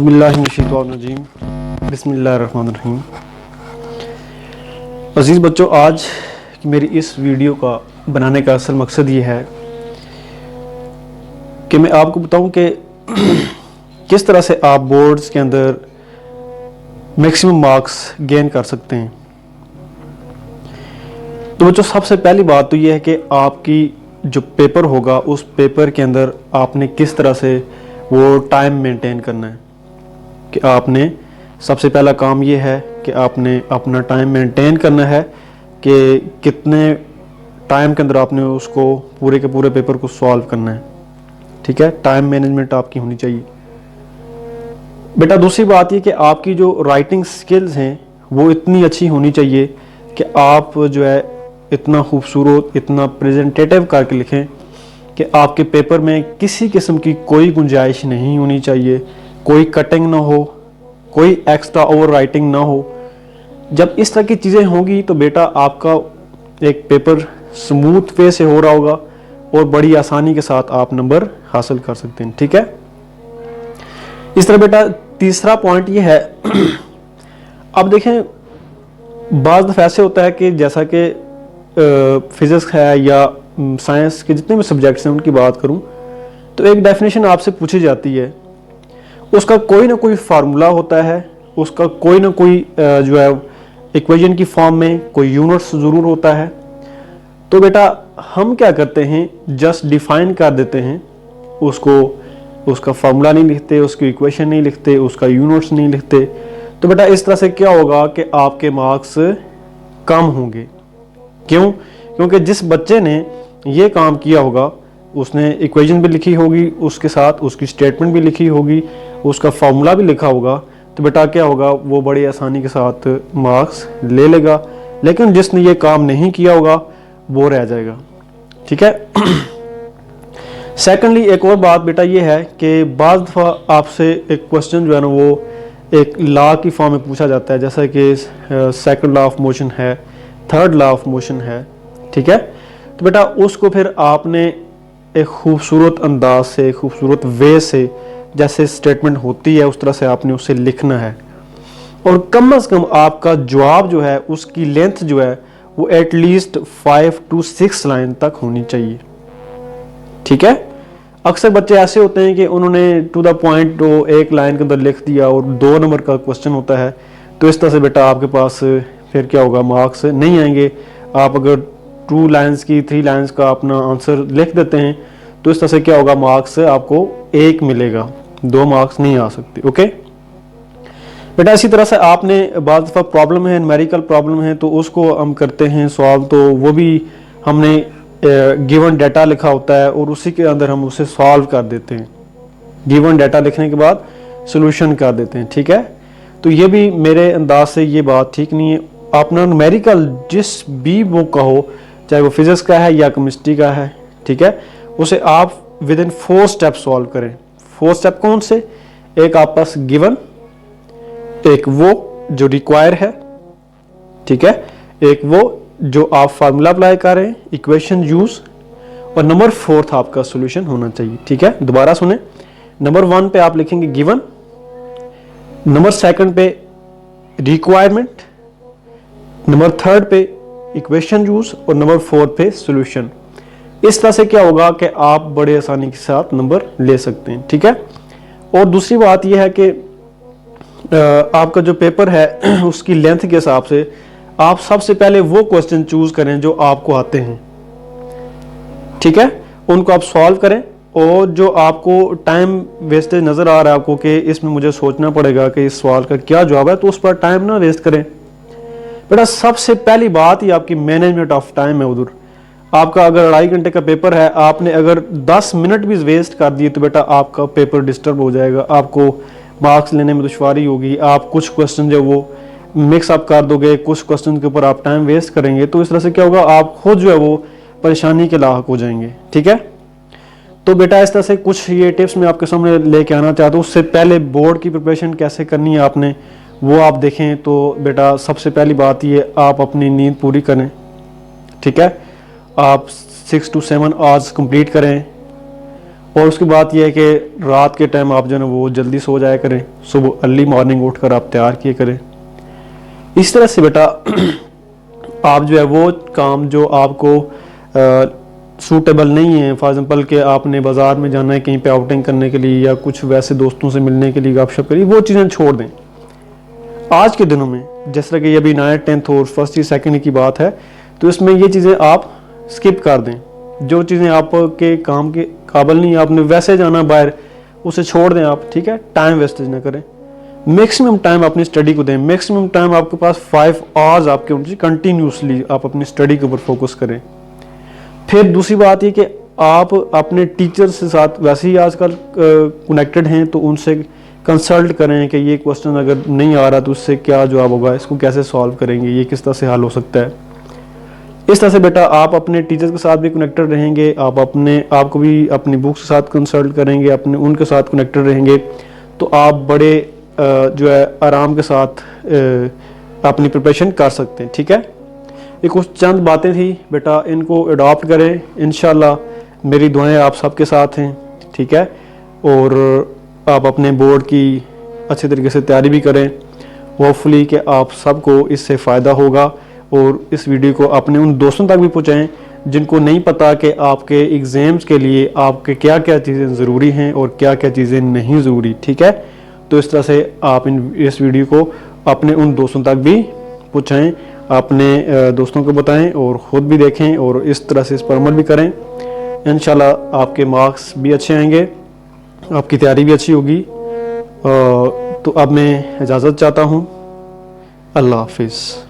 औज़ुबिल्लाहिमिनश्शैतानिर्रजीम बिस्मिल्लाहिर्रहमानिर्रहीम। अज़ीज़ बच्चों, आज की मेरी इस वीडियो का बनाने का असल मकसद ये है कि मैं आपको बताऊं कि किस तरह से आप बोर्ड्स के अंदर मैक्सिमम मार्क्स गेन कर सकते हैं। तो बच्चों, सबसे पहली बात तो ये है कि आपकी जो पेपर होगा उस पेपर के अंदर आपने किस तरह से वो टाइम मेंटेन करना है। कि आपने सबसे पहला काम ये है कि आपने अपना टाइम मेंटेन करना है कि कितने टाइम के अंदर आपने उसको पूरे के पूरे पेपर को सॉल्व करना है। ठीक है, टाइम मैनेजमेंट आपकी होनी चाहिए। बेटा, दूसरी बात ये कि आपकी जो राइटिंग स्किल्स हैं वो इतनी अच्छी होनी चाहिए कि आप जो है इतना खूबसूरत, इतना प्रेजेंटेटिव करके लिखें कि आपके पेपर में किसी किस्म की कोई गुंजाइश नहीं होनी चाहिए, कोई कटिंग ना हो, कोई एक्स्ट्रा ओवर राइटिंग ना हो। जब इस तरह की चीज़ें होंगी तो बेटा आपका एक पेपर स्मूथ वे से हो रहा होगा और बड़ी आसानी के साथ आप नंबर हासिल कर सकते हैं। ठीक है, इस तरह बेटा तीसरा पॉइंट ये है अब देखें, बाज़ दफ़ा ऐसे होता है कि जैसा कि फिज़िक्स है या साइंस के जितने भी सब्जेक्ट्स हैं उनकी बात करूं तो एक डेफिनेशन आपसे पूछी जाती है, उसका कोई ना कोई फार्मूला होता है, उसका कोई ना कोई जो है इक्वेशन की फॉर्म में कोई यूनिट्स ज़रूर होता है। तो बेटा हम क्या करते हैं, जस्ट डिफाइन कर देते हैं उसको, उसका फार्मूला नहीं लिखते, उसकी इक्वेशन नहीं लिखते, उसका यूनिट्स नहीं लिखते। तो बेटा इस तरह से क्या होगा कि आपके मार्क्स कम होंगे। क्यों? क्योंकि जिस बच्चे ने ये काम किया होगा उसने इक्वेशन भी लिखी होगी, उसके साथ उसकी स्टेटमेंट भी लिखी होगी, उसका फार्मूला भी लिखा होगा। तो बेटा क्या होगा, वो बड़ी आसानी के साथ मार्क्स ले लेगा। लेकिन जिसने ये काम नहीं किया होगा वो रह जाएगा। ठीक है। सेकेंडली एक और बात बेटा ये है कि बाज़ दफ़ा आपसे एक क्वेश्चन जो है ना वो एक लॉ की फॉर्म में पूछा जाता है, जैसा कि सेकंड लॉ ऑफ मोशन है, थर्ड लॉ ऑफ मोशन है। ठीक है, तो बेटा उसको फिर आपने एक खूबसूरत अंदाज से, खूबसूरत वे से, जैसे स्टेटमेंट होती है उस तरह से आपने उसे लिखना है। और कम से कम आपका जवाब जो है उसकी लेंथ जो है वो एटलीस्ट 5 to 6 लाइन तक होनी चाहिए। ठीक है, अक्सर बच्चे ऐसे होते हैं कि उन्होंने टू द पॉइंट वो एक लाइन के अंदर लिख दिया और 2 नंबर का क्वेश्चन होता है। तो इस तरह से बेटा आपके पास फिर क्या होगा, मार्क्स नहीं आएंगे। आप अगर 2 लाइन्स की 3 लाइन्स का अपना आंसर लिख देते हैं तो इस तरह से क्या होगा, मार्क्स आपको 1 मिलेगा, 2 मार्क्स नहीं आ सकते। ओके बेटा, इसी तरह से आपने बाज़ दफ़ा प्रॉब्लम है, न्यूमेरिकल प्रॉब्लम है, तो उसको हम करते हैं सॉल्व। तो वो भी हमने गिवन डाटा लिखा होता है और उसी के अंदर हम उसे सॉल्व कर देते हैं। गिवन डाटा लिखने के बाद सोल्यूशन कर देते हैं। ठीक है, तो ये भी मेरे अंदाज से ये बात ठीक नहीं है। अपना न्यूमेरिकल जिस भी बुक का हो, चाहे वो फिजिक्स का है या केमिस्ट्री का है, ठीक है, उसे आप विद इन 4 स्टेप सॉल्व करें। 4 स्टेप कौन से? एक आप पास गिवन, एक वो जो रिक्वायर है, ठीक है, एक वो जो आप फार्मूला अप्लाई कर रहे हैं, इक्वेशन यूज, और नंबर 4 आपका सॉल्यूशन होना चाहिए। ठीक है, दोबारा सुने, नंबर 1 पे आप लिखेंगे गिवन, नंबर 2 पे रिक्वायरमेंट, नंबर 3 पे इक्वेशन यूज और नंबर 4 पे सॉल्यूशन। इस तरह से क्या होगा कि आप बड़े आसानी के साथ नंबर ले सकते हैं। ठीक है, और दूसरी बात यह है कि आपका जो पेपर है उसकी लेंथ के हिसाब से आप सबसे पहले वो क्वेश्चन चूज करें जो आपको आते हैं। ठीक है, उनको आप सॉल्व करें, और जो आपको टाइम वेस्टेज नजर आ रहा है आपको कि इसमें मुझे सोचना पड़ेगा कि इस सवाल का क्या जवाब है, तो उस पर टाइम ना वेस्ट करें। बेटा सबसे पहली बात ही आपकी मैनेजमेंट ऑफ टाइम है। उधर आपका अगर 2.5 घंटे का पेपर है, आपने अगर 10 मिनट भी वेस्ट कर दिए तो बेटा आपका पेपर डिस्टर्ब हो जाएगा, आपको मार्क्स लेने में दुश्वारी होगी। आप कुछ क्वेश्चन जो वो मिक्स अप कर दोगे, कुछ क्वेश्चन के ऊपर आप टाइम वेस्ट करेंगे, तो इस तरह से क्या होगा, आप खुद जो है वो परेशानी के लायक हो जाएंगे। ठीक है, तो बेटा इस तरह से कुछ ये टिप्स मैं आपके सामने लेके आना चाहता हूँ। उससे पहले बोर्ड की प्रिपरेशन कैसे करनी है आपने वो आप देखें। तो बेटा सबसे पहली बात ये, आप अपनी नींद पूरी करें। ठीक है, आप 6 to 7 आवर्स कंप्लीट करें और उसकी बात यह है कि रात के टाइम आप जो है वो जल्दी सो जाया करें, सुबह अर्ली मॉर्निंग उठकर आप तैयार किए करें। इस तरह से बेटा आप जो है वो काम जो आपको सूटेबल नहीं है, फॉर एग्जांपल कि आपने बाज़ार में जाना है कहीं पे आउटिंग करने के लिए या कुछ वैसे दोस्तों से मिलने के लिए गपशप करिए, वो चीज़ें छोड़ दें। आज के दिनों में जैसा कि अभी 9th 10th और फर्स्ट ईयर सेकेंड की बात है, तो इसमें ये चीज़ें आप स्किप कर दें। जो चीज़ें आपके काम के काबिल नहीं, आपने वैसे जाना बाहर, उसे छोड़ दें आप, ठीक है। टाइम वेस्टेज ना करें, मैक्सिमम टाइम अपनी स्टडी को दें। मैक्सिमम टाइम आपके पास 5 आवर्स आपके उनसे कंटिन्यूसली आप अपनी स्टडी के ऊपर फोकस करें। फिर दूसरी बात ये कि आप अपने टीचर्स के साथ वैसे ही आजकल कनेक्टेड हैं, तो उनसे कंसल्ट करें कि ये क्वेश्चन अगर नहीं आ रहा तो उससे क्या जवाब होगा, इसको कैसे सॉल्व करेंगे, ये किस तरह से हल हो सकता है। इस तरह से बेटा आप अपने टीचर्स के साथ भी कनेक्टेड रहेंगे, आप आपको भी अपनी बुक्स के साथ कंसल्ट करेंगे, अपने उनके साथ कनेक्टेड रहेंगे, तो आप बड़े जो है आराम के साथ अपनी प्रिपरेशन कर सकते हैं, ठीक है। ये कुछ चंद बातें थी बेटा, इनको अडॉप्ट करें, इंशाल्लाह मेरी दुआएं आप सबके साथ हैं, ठीक है। और आप अपने बोर्ड की अच्छे तरीके से तैयारी भी करें, होपफुली कि आप सबको इससे फ़ायदा होगा। और इस वीडियो को अपने उन दोस्तों तक भी पहुँचाएँ जिनको नहीं पता कि आपके एग्ज़ाम्स के लिए आपके क्या क्या चीज़ें ज़रूरी हैं और क्या क्या चीज़ें नहीं ज़रूरी, ठीक है। तो इस तरह से आप इस वीडियो को अपने उन दोस्तों तक भी पहुँचाएँ, अपने दोस्तों को बताएं और ख़ुद भी देखें और इस तरह से इस पर अमल भी करें। इंशाल्लाह आपके मार्क्स भी अच्छे आएंगे, आपकी तैयारी भी अच्छी होगी। तो अब मैं इजाज़त चाहता हूँ। अल्लाह हाफिज़।